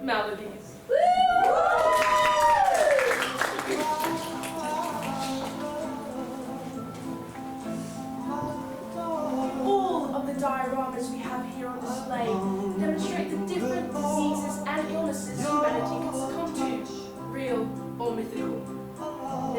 Maladies. All of the dioramas we have here on display demonstrate the different diseases and illnesses humanity can succumb to, real or mythical.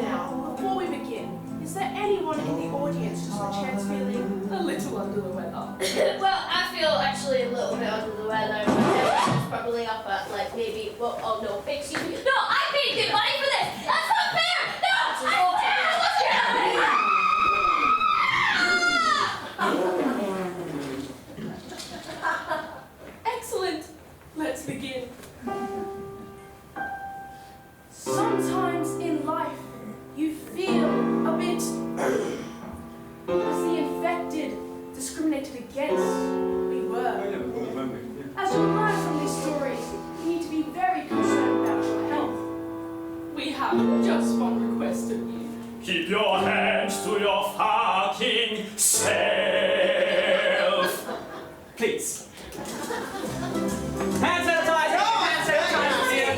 Now, before we begin, is there anyone in the audience who's by chance feeling a little under the weather? Well, I feel actually a little bit under the weather. My temperature's probably up at like maybe, well, oh no, excuse me. No, I paid good money for this! That's not fair! No! I can't! What's happening? Excellent! Let's begin. Sometimes in life, you feel a bit as the infected, discriminated against we were. As you'll learn from these stories, you need to be very concerned about your health. We have just one request of you. Keep your hands to your fucking self. Please. Hand sanitizer! Hand sanitizer here!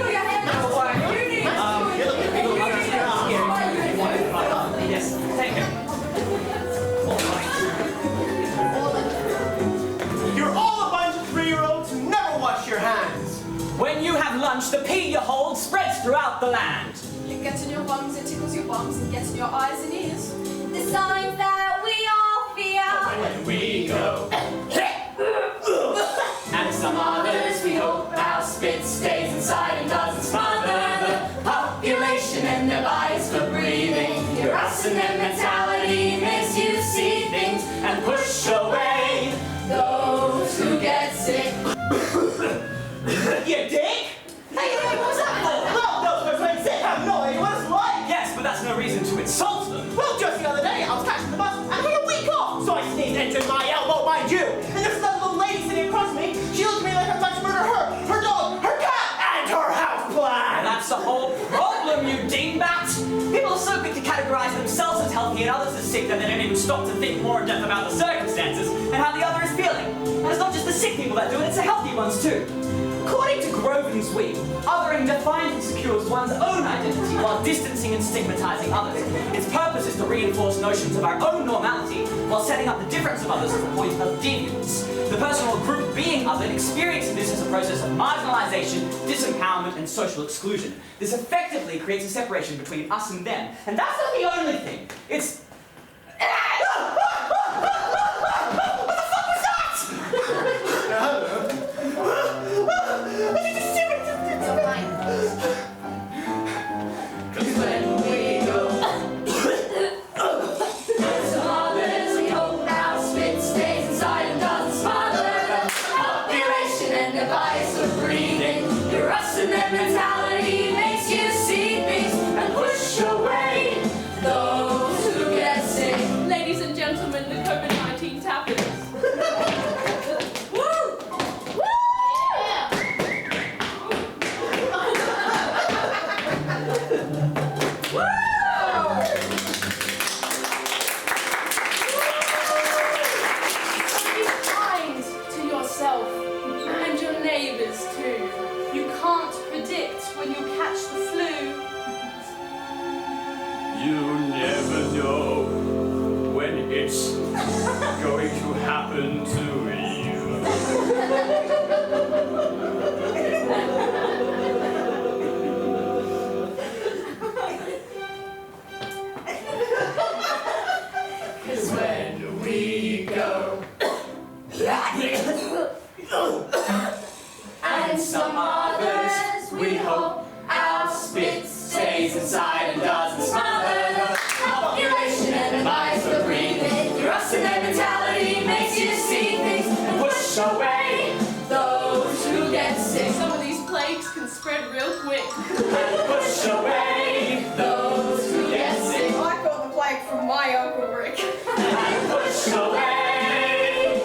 Yes, take it. You're all a bunch of 3-year-olds who never wash your hands. When you have lunch, the pee you hold spreads throughout the land. It gets in your lungs, it tickles your bums, and gets in your eyes and ears. The signs that we all feel. When we go. And some others, we hope our spit stays inside and doesn't smother the population and device for breathing. Your us and them mentality makes you see things and push away those who get sick. You dick? Hey, what was that for? No, those who are sick have no idea what it's like. Yes, but that's no reason to insult them. Well, just the other day, I was catching the bus and I had a week off. So I sneezed into my elbow, mind you. And there's another little lady sitting across me. She looked at me like I'm about to murder her dog, her cat, and her house plant. And that's the whole problem, you dingbat. People are so quick to categorize themselves as healthy and others as sick that they don't even stop to think more in depth about the circumstances and how the other is feeling. And it's not just the sick people that do it, it's the healthy ones too. According to Groven's Week, othering defines and secures one's own identity while distancing and stigmatizing others. Its purpose is to reinforce notions of our own normality while setting up the difference of others as a point of deviance. The person or group being othered experiencing this as a process of marginalization, disempowerment, and social exclusion. This effectively creates a separation between us and them. And that's not the only thing. It's... mentality makes you see things and push away those who get sick. Ladies and gentlemen, the COVID-19 tappers. Woo! Woo! Be kind to yourself and your neighbors too. You can't predict when you catch the flu. You never know when it's going to happen to you. Cause when we go and some others, we hope our spit stays inside and doesn't smother the population and advice for breathing. Your us and their mentality makes you see things and push away those who get sick. Some of these plagues can spread real quick. And push away those who get sick. I got the plague from my Uncle Rick. And push away.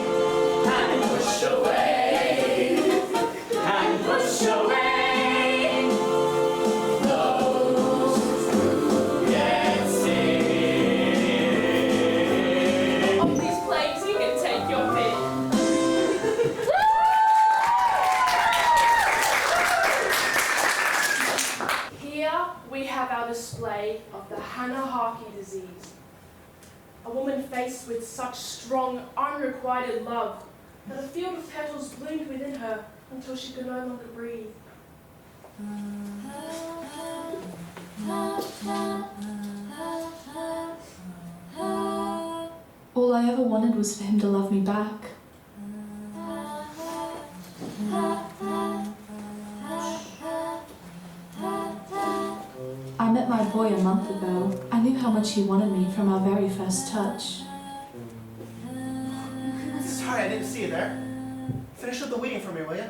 And push away. And push away those who get day of the Hanahaki disease. A woman faced with such strong, unrequited love that a field of petals bloomed within her until she could no longer breathe. All I ever wanted was for him to love me back. I met my boy a month ago. I knew how much he wanted me from our very first touch. Sorry, I didn't see you there. Finish up the weeding for me, will you?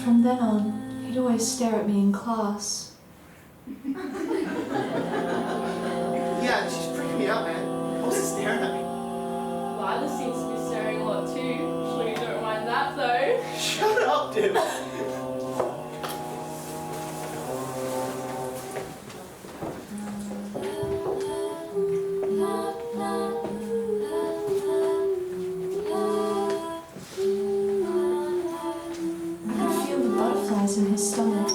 From then on, he'd always stare at me in class. Yeah, she's freaking me out, man. Who's staring at me? Lila seems to be staring a lot too. Sure you don't mind that though. Shut up, dude. In his stomach.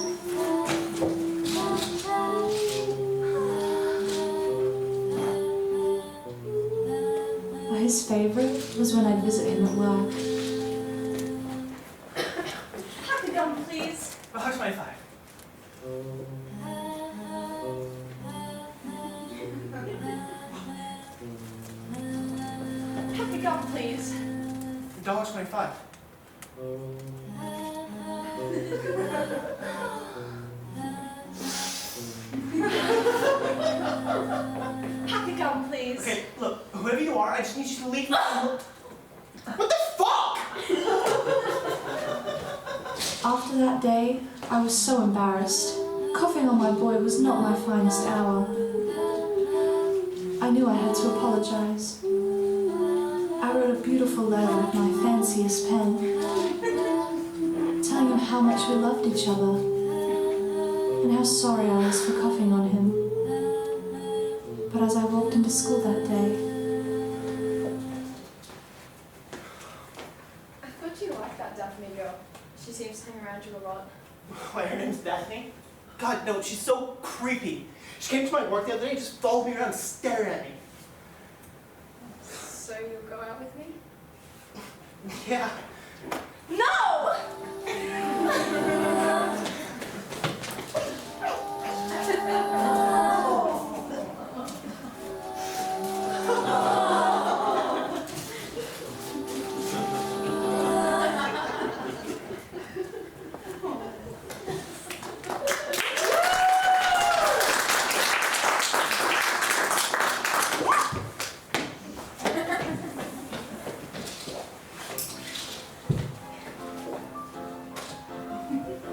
His favourite was when I'd visit him at work. Happy gum, please. $1.25. Happy gum, please. $1.25. Happy gum, please. Okay, look, whoever you are, I just need you to leave. What the fuck? After that day, I was so embarrassed. Coughing on my boy was not my finest hour. I knew I had to apologize. I wrote a beautiful letter with my fanciest pen, telling him how much we loved each other and how sorry I was for coughing on him. But as I walked into school that day, I thought you liked that Daphne girl. She seems to hang around you a lot. Wait, her name's Daphne? God, no, she's so creepy. She came to my work the other day and just followed me around staring at me. So you'll go out with me? Yeah. No!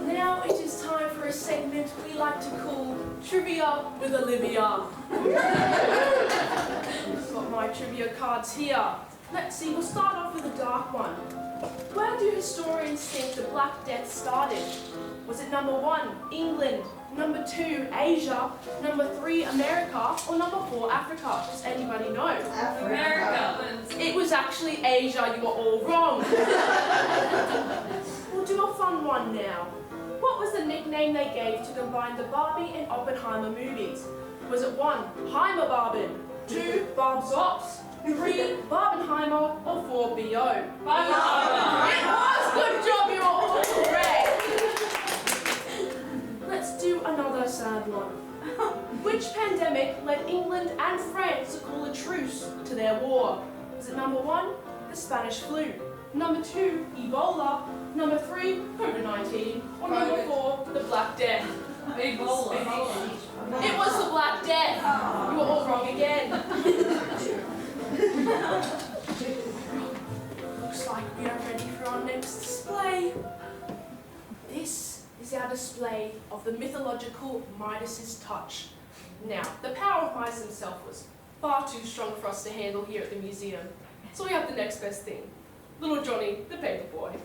Now it is time for a segment we like to call Trivia with Olivia. I've got my trivia cards here. Let's see, we'll start off with a dark one. Where do historians think the Black Death started? Was it number 1, England, number 2, Asia, number 3, America, or number 4, Africa? Does anybody know? America. It was actually Asia, you were all wrong. We'll do a fun one now. What was the nickname they gave to combine the Barbie and Oppenheimer movies? Was it 1, Heimerbarben, 2, Barb's Ops, 3, Barbenheimer, or 4, B.O.? Barbenheimer! It was! Good job, you were all correct! Let's do another sad one. Which pandemic led England and France to call a truce to their war? Was it number 1, the Spanish flu, number 2, Ebola, number 3, COVID-19, or number 4, the Black Death? Ebola. It was the Black Death. You were all wrong again. Looks like we are ready for our next display. This is our display of the mythological Midas's touch. Now, the power of Midas himself was far too strong for us to handle here at the museum, so we have the next best thing. Little Johnny, the paper boy.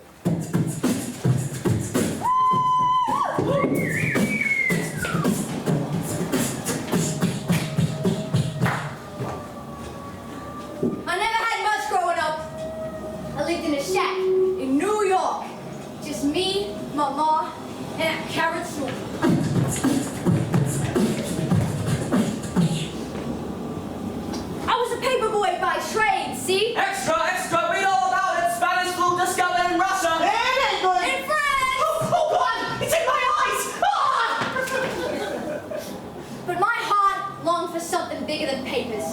Mama, and carrot soup. I was a paperboy by trade, see? Extra, extra, read all about it. Spanish flu discovered in Russia. In France! Oh God! It's in my eyes! Ah! But my heart longed for something bigger than papers.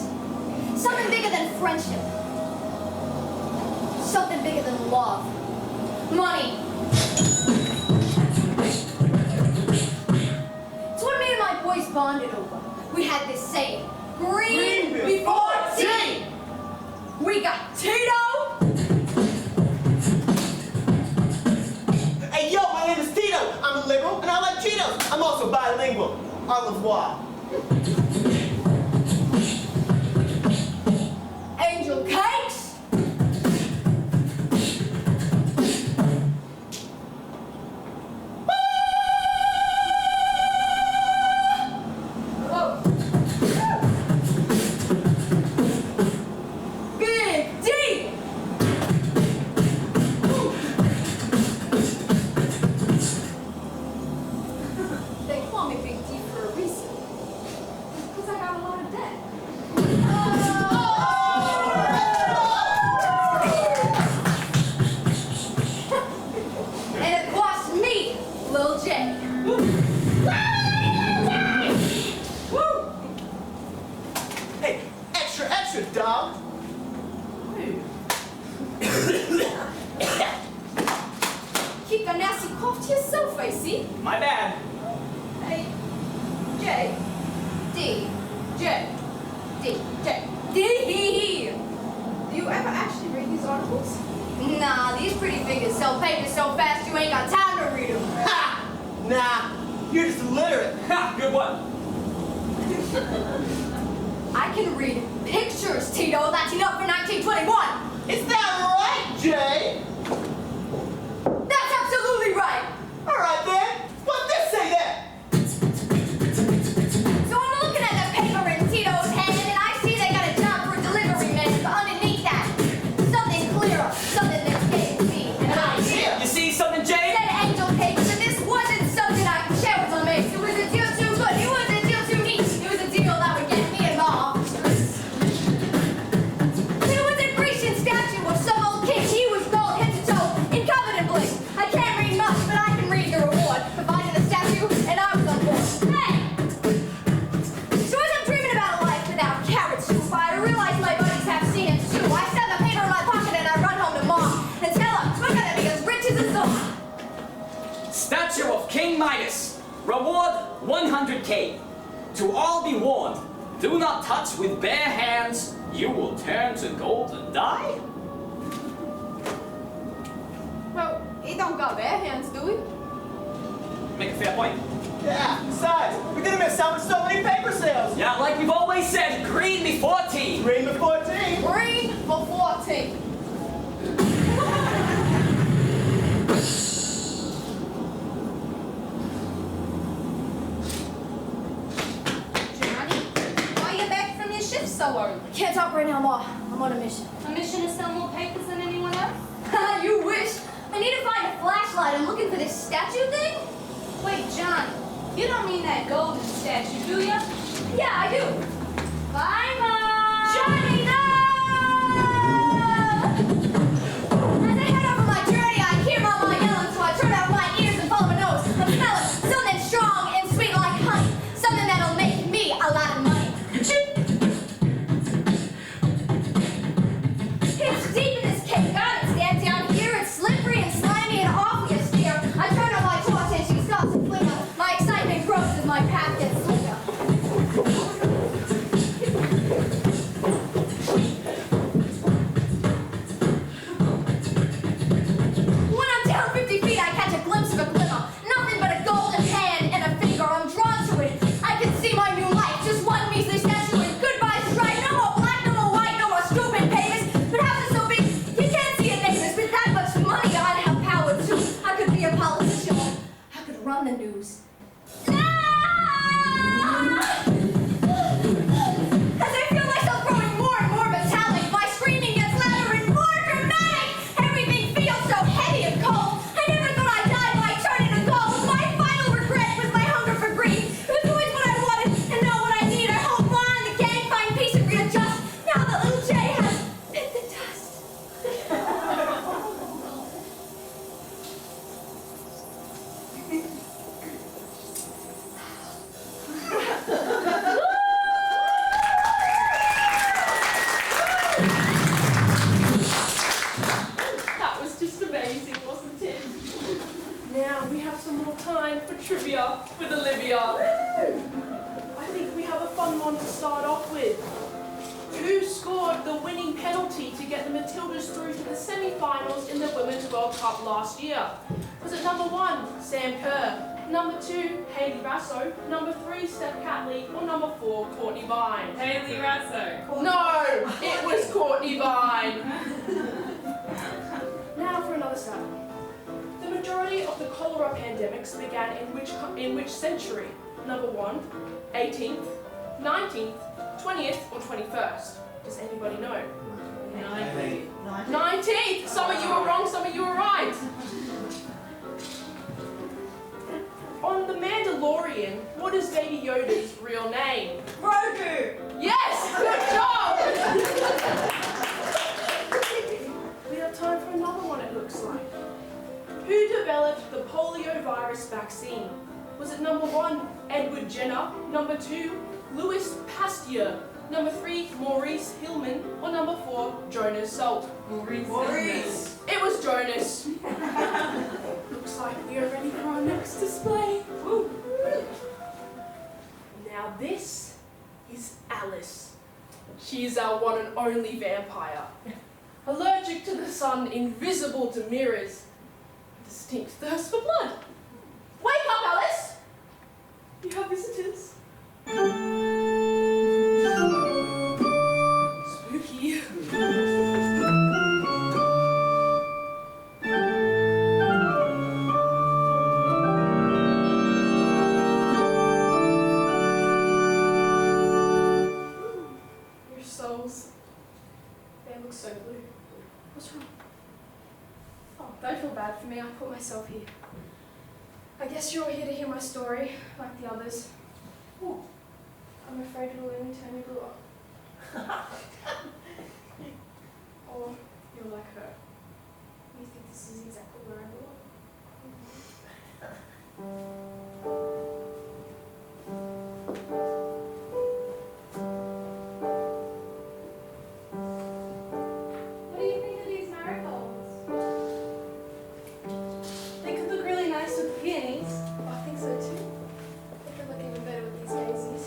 Something bigger than friendship. Something bigger than love. Money. It's what me and my boys bonded over. We had this saying, green before tea. We got Tito. Hey yo, my name is Tito. I'm a liberal and I like Cheetos. I'm also bilingual. Au revoir. Angel cakes. Big D. They call me Big D for a reason. Because I got a lot of debt. And it cost me, Lil J. Woo! Hey, extra, extra, dog. Keep a nasty cough to yourself, I see. My bad. Hey, J, D, J, D, J, D. Do you ever actually read these articles? Nah, these pretty figures sell papers so fast you ain't got time to read them. Ha! Nah, you're just illiterate. Ha! Good one. I can read pictures, Tito. That's enough for 1921. Is that right, Jay? That's absolutely right. All right then. What's this say then? So I'm looking at the paper in Tito's hand, and I see they got a job for a delivery man. But underneath that, something clearer, something that gave me an idea. You see something, Jay? Said angel cakes, and this wasn't something I could share with my mates. It was a deal too good. It was a deal too neat. It was a deal that would get me and my officers. There was a Grecian statue of some old king. He was gold head to toe in covenant bling. I can't read much, but I can read the reward. Provided the statue, and I was on board. Hey! So as I'm dreaming about a life without carrot soup, I realize my buddies have seen it too. I stuff the paper in my pocket and I run home to Mom and tell her we're gonna be as rich as a song. Statue of King Midas. Reward 100K. To all be warned, do not touch with bare hands. You will turn to gold and die. Well, he don't got bare hands, do we? Make a fair point. Yeah, besides, we're gonna miss out on so many paper sales. Yeah, like we've always said, green before tea. Green before tea. Green before tea. Johnny, why you back from your shift so early? Can't talk right now, Ma. I'm on a mission. A mission to sell more papers than anyone else? You wish. I need to find a flashlight. I'm looking for this statue thing. Wait, Johnny, you don't mean that golden statue, do ya? Yeah, I do. Bye, Mom. Johnny, no! As I head over my journey, I hear Mama yelling, so I turn out my ears and follow my nose. I'm smelling something strong and sweet like honey. Something that'll make me a lot of money. It's deep in this cake. God, it stands down here. It's slippery and slimy and awfully austere. I turn on my torch and she stops and flicker. My excitement grows as my path gets slicker. When I'm down 50 feet, I catch a glimpse of a glimmer. Nothing but a golden hand and a finger. I'm drawn to it. I can see my new life. Just one measly statue and goodbye stripe. No more black, no more white, no more stupid papers. But house is so big, you can't see it neighbors. With that much money, I'd have power too. I could be a politician. I could run the news. As I feel myself growing more and more metallic, my screaming gets louder and more dramatic. Everything feels so heavy and cold. I never thought I'd die by turning amazing, wasn't it? Now we have some more time for trivia with Olivia. I think we have a fun one to start off with. Who scored the winning penalty to get the Matildas through to the semi-finals in the Women's World Cup last year? Was it number 1, Sam Kerr, number 2, Hayley Rasso, number 3, Steph Catley, or number 4, Courtney Vine? Hayley Rasso. No, it was Courtney Vine. Now for another study. The majority of the cholera pandemics began in which century? Number 1, 18th, 19th, 20th, or 21st? Does anybody know? 19th! Some of you were wrong, some of you were right. On The Mandalorian, what is Baby Yoda's real name? Grogu. Yes! Good job! We have time for another one, it looks like. Who developed the polio virus vaccine? Was it number 1, Edward Jenner, number 2, Louis Pasteur, number 3, Maurice Hillman, or number 4, Jonas Salk? Maurice. It was Jonas. Looks like we are ready for our next display. Woo. Now this is Alice. She is our one and only vampire. Allergic to the sun, invisible to mirrors, distinct thirst for blood. Wake up, Alice! You have visitors. Spooky. Your souls, they look so blue. What's wrong? Oh, don't feel bad for me. I put myself here. I guess you're all here to hear my story, like the others. Oh, I'm afraid it'll only turn you blue. Or you're like her. You think this is exactly where I belong. What do you think of these marigolds? They could look really nice with peonies. I think so too. They could look even better with these daisies.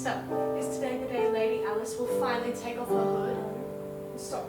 So, is today the day Lady Alice will finally take off her hood and stop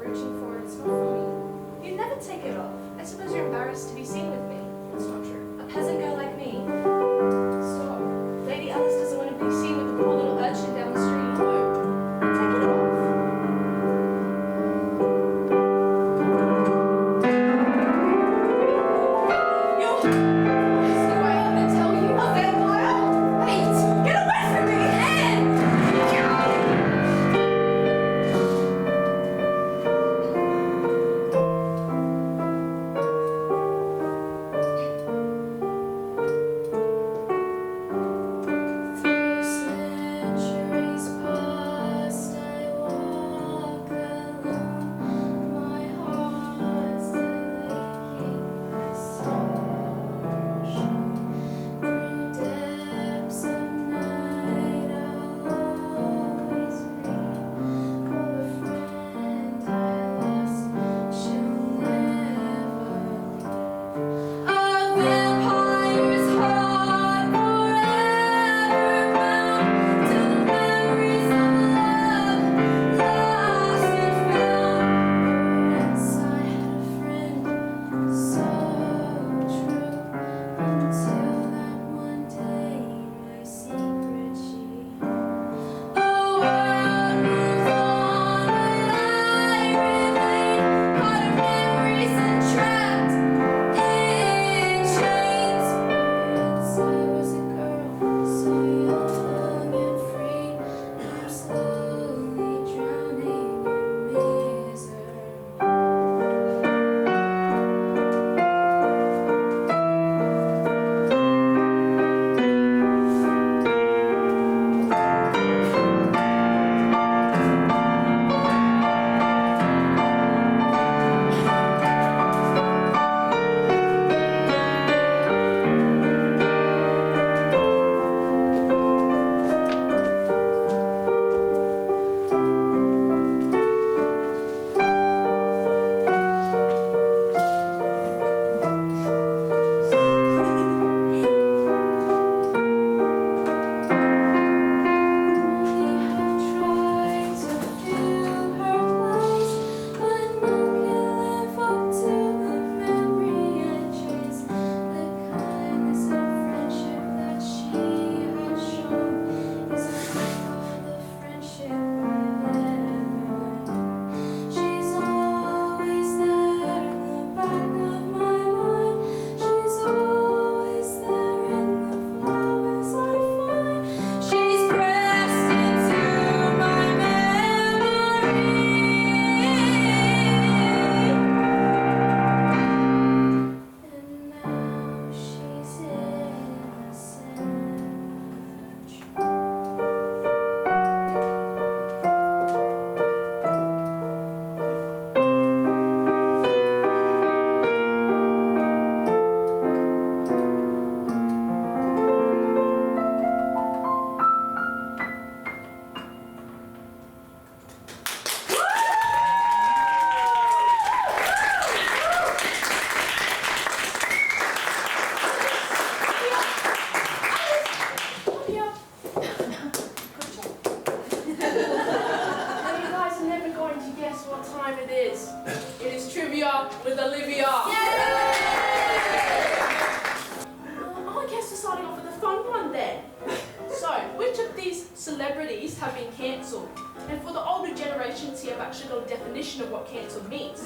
have been cancelled. And for the older generations here, I've actually got a definition of what cancelled means.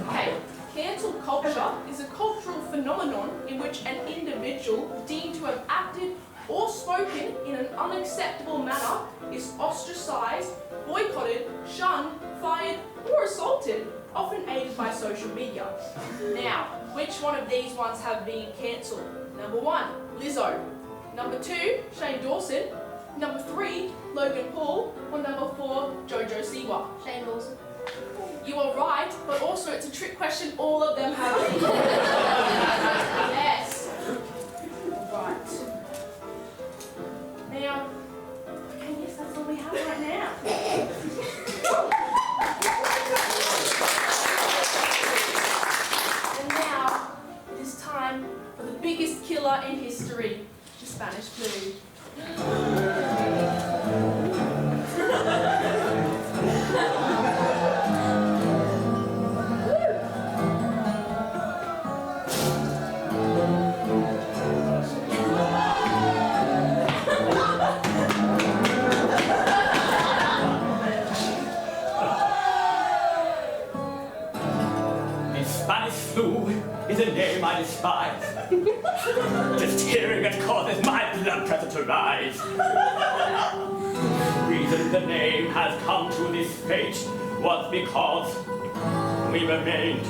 Okay, cancelled culture is a cultural phenomenon in which an individual deemed to have acted or spoken in an unacceptable manner is ostracised, boycotted, shunned, fired, or assaulted, often aided by social media. Now, which one of these ones have been cancelled? Number 1, Lizzo. Number 2, Shane Dawson. Number 3, Logan Paul. Or number 4, Jojo Siwa. Shane Dawson. You are right, but also it's a trick question. All of them have been. Yes. Right. Now, okay, yes, that's all we have right now. And now, it is time for the biggest killer in history, the Spanish flu. Is a name I despise. Just hearing it causes my blood pressure to rise. Reason the name has come to this fate was because we remained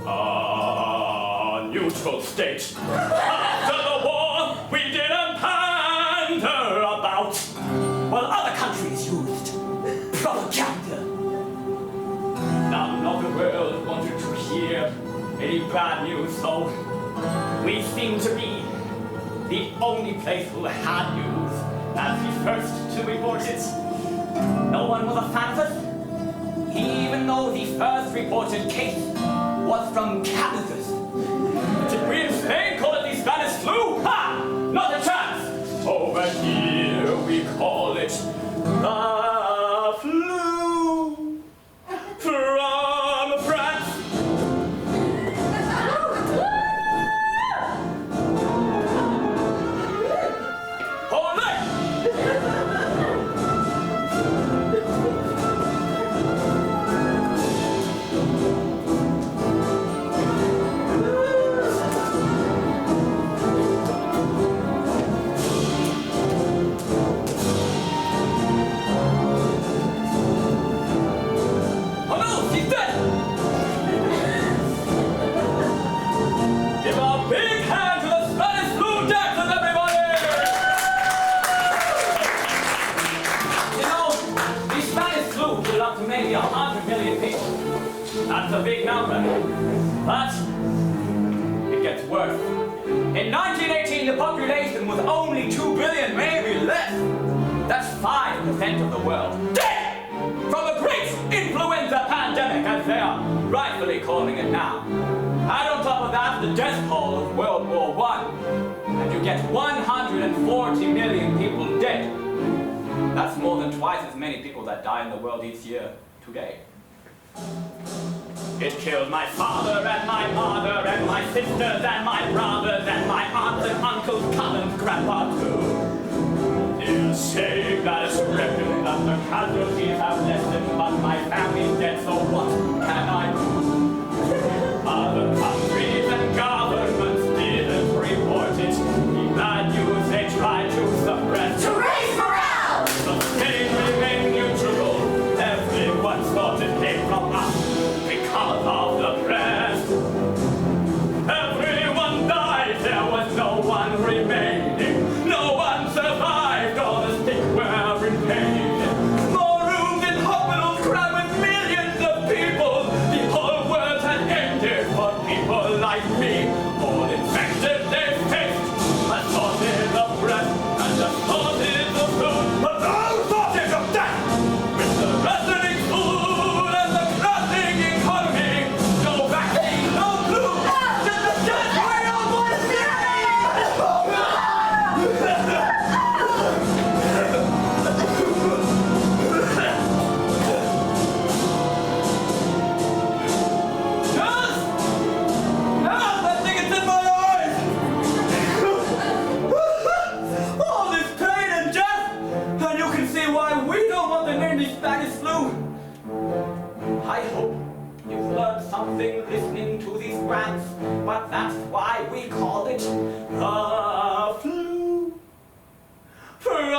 a neutral state. After the war, we didn't pander about, while other countries used propaganda. None of the world wanted to hear any bad news, so we seem to be the only place who had news as the first to report it. No one was a fan of us, even though the first reported case was from Canada. Did we in Spain call it the Spanish flu? Ha! Not a chance! Over here we call it the flu from France. Maybe 100 million people. That's a big number. But it gets worse. In 1918, the population was only 2 billion, maybe less. That's 5% of the world. Dead! From a great influenza pandemic, as they are rightfully calling it now. Add on top of that the death toll of World War I, and you get 140 million people dead. That's more than twice as many people that die in the world each year today. It killed my father and my mother and my sisters and my brothers and my aunts and uncles, cousins, grandpa too. They're saying that it's reckoned that the casualties have lessened, but my family's dead, so what can I do? Other countries and governments didn't report it. The bad news they tried to suppress. To raise morale! The state remained neutral. Everyone thought it came from us because of the press. Everyone died, there was no one remaining. No one survived, all the sick were in pain. More rooms in hospitals crammed with millions of people. something listening to these rants, but that's why we call it the flu. From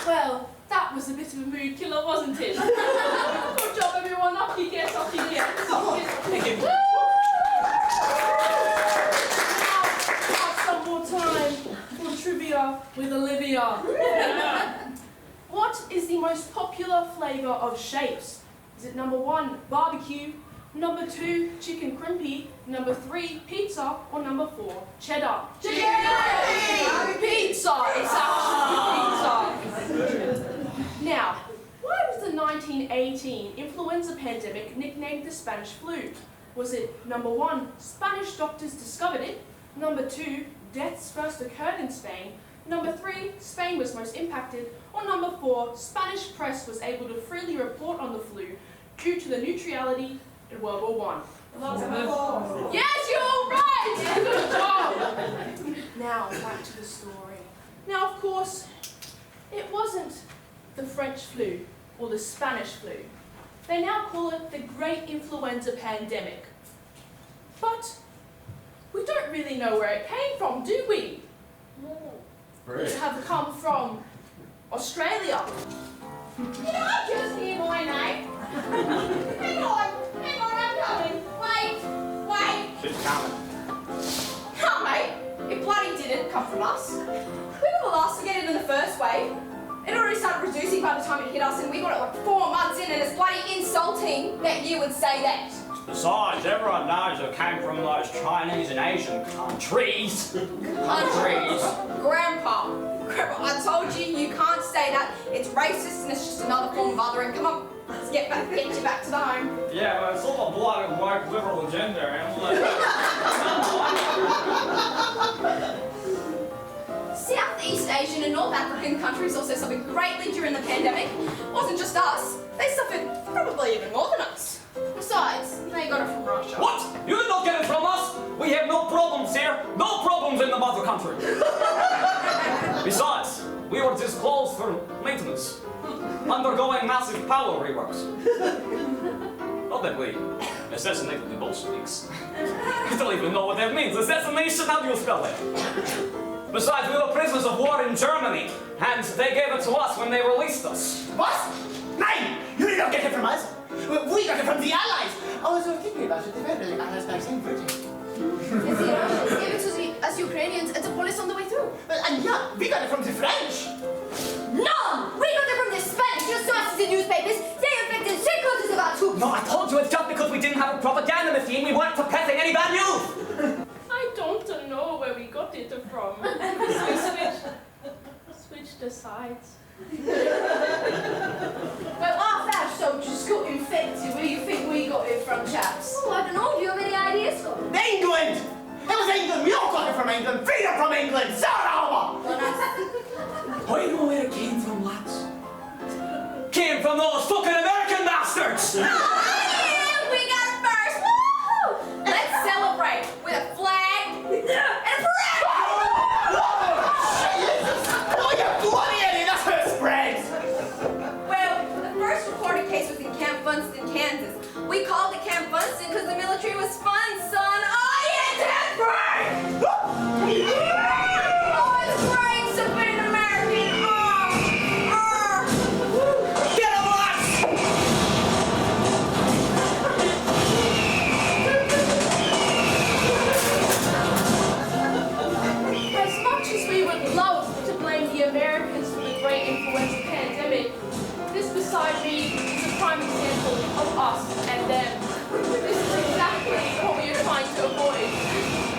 Well, that was a bit of a mood killer, wasn't it? Good job, everyone. Up you get, up you get. Thank you. Now, some more time for trivia with Olivia. What is the most popular flavour of shapes? Is it number 1, barbecue, number 2, chicken crimpy, number 3, pizza, or number 4, cheddar? Pizza! It's actually pizza! Now, why was the 1918 influenza pandemic nicknamed the Spanish flu? Was it number 1, Spanish doctors discovered it, number 2, deaths first occurred in Spain, number 3, Spain was most impacted, or number 4, Spanish press was able to freely report on the flu due to the neutrality in World War I? Yes, you're right! Good job! Now, back to the story. Now, of course, it wasn't the French flu or the Spanish flu. They now call it the Great Influenza Pandemic. But we don't really know where it came from, do we? It have come from Australia. Did I just hear my name? Hang on, I'm coming. Wait. She's coming. Come, mate. It bloody didn't come from us. We were the last to get it in the first wave. It already started reducing by the time it hit us, and we got it like 4 months in, and it's bloody insulting that you would say that. Besides, everyone knows it came from those Chinese and Asian countries. Grandpa, I told you, you can't say that. It's racist and it's just another form of othering. Come on, let's get you back to the home. Yeah, but it's all a black and white liberal agenda, and Southeast Asian and North African countries also suffered greatly during the pandemic. It wasn't just us. They suffered probably even more than us. Besides, they got it from Russia. What? You did not get it from us? We have no problems here. No problems in the mother country. Besides, we were disclosed for maintenance, undergoing massive power reworks. Not that we assassinated the Bolsheviks. I don't even know what that means. Assassination? How do you spell it? Besides, we were prisoners of war in Germany, and they gave it to us when they released us. What? Nein! You did not get it from us. We got it from the Allies. I was thinking about it. The Federal Allies vaccine Britain. Yes, the Russians gave it to us Ukrainians and the police on the way through. And yeah, we got it from the French. No! We got it from the Spanish. You saw us in the newspapers. They infected 3 quarters of our troops. No, I told you it's just because we didn't have a propaganda machine. We weren't suppressing any bad news. I don't know where we got it from. We switched sides. Well, our fast soldiers got infected. Where do you think we got it from, chaps? Oh, I don't know. Do you have any ideas, Scott? England! It was England! We all got it from England! Freedom from England! Start over! Oh, you know where it came from, lads? Came from those fucking American bastards! Oh, yeah! We got it first! Woo! Let's celebrate with a flag and a parade! Oh, you bloody idiot! That's how it spreads! Well, the first reported case was in Camp Funston, Kansas. We called it Camp Funston because the military was fun, son. Oh, yeah, that's right! Oh, it's great to be an American. Get him, lads! As much as we would love to blame the Americans for the Great Influenza Pandemic, this beside me is a prime example of us and them. This is exactly what we are trying to avoid.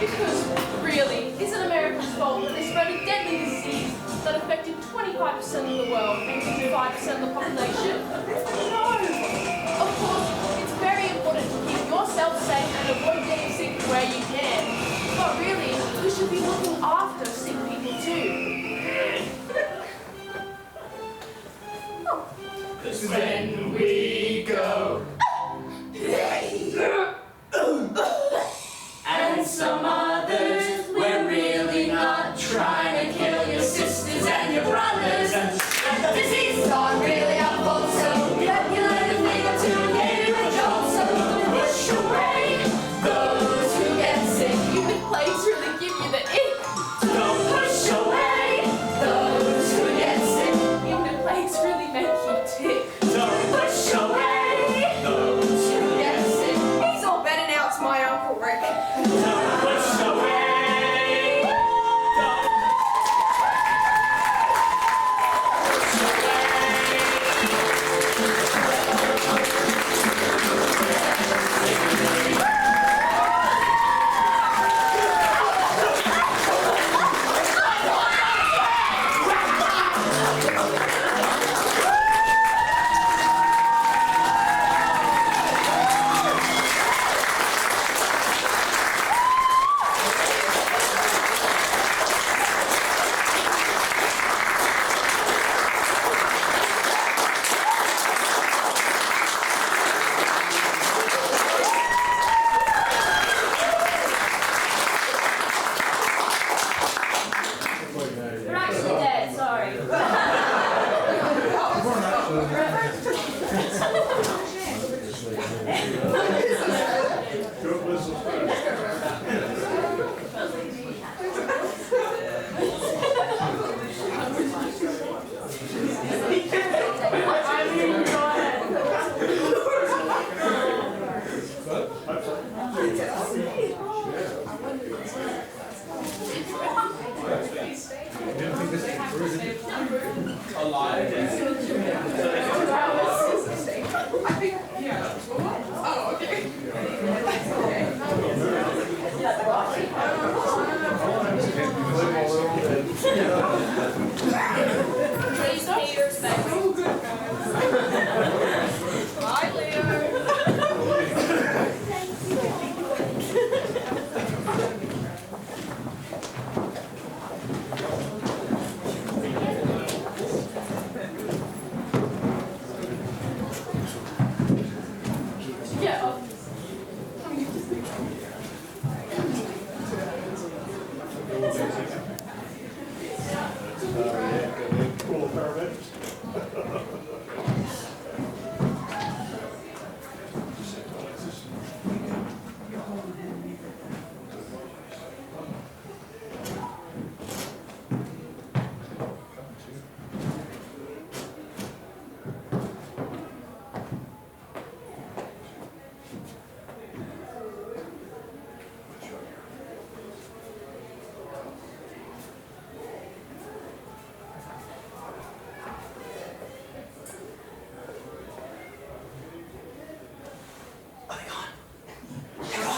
Because, really, is it America's fault that they spread a deadly disease that affected 25% of the world and 55% of the population? No! Of course, it's very important to keep yourself safe and avoid getting sick where you can. But really, we should be looking after sick people too. Then we go. And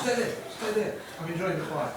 Stay there. I'm enjoying the quiet.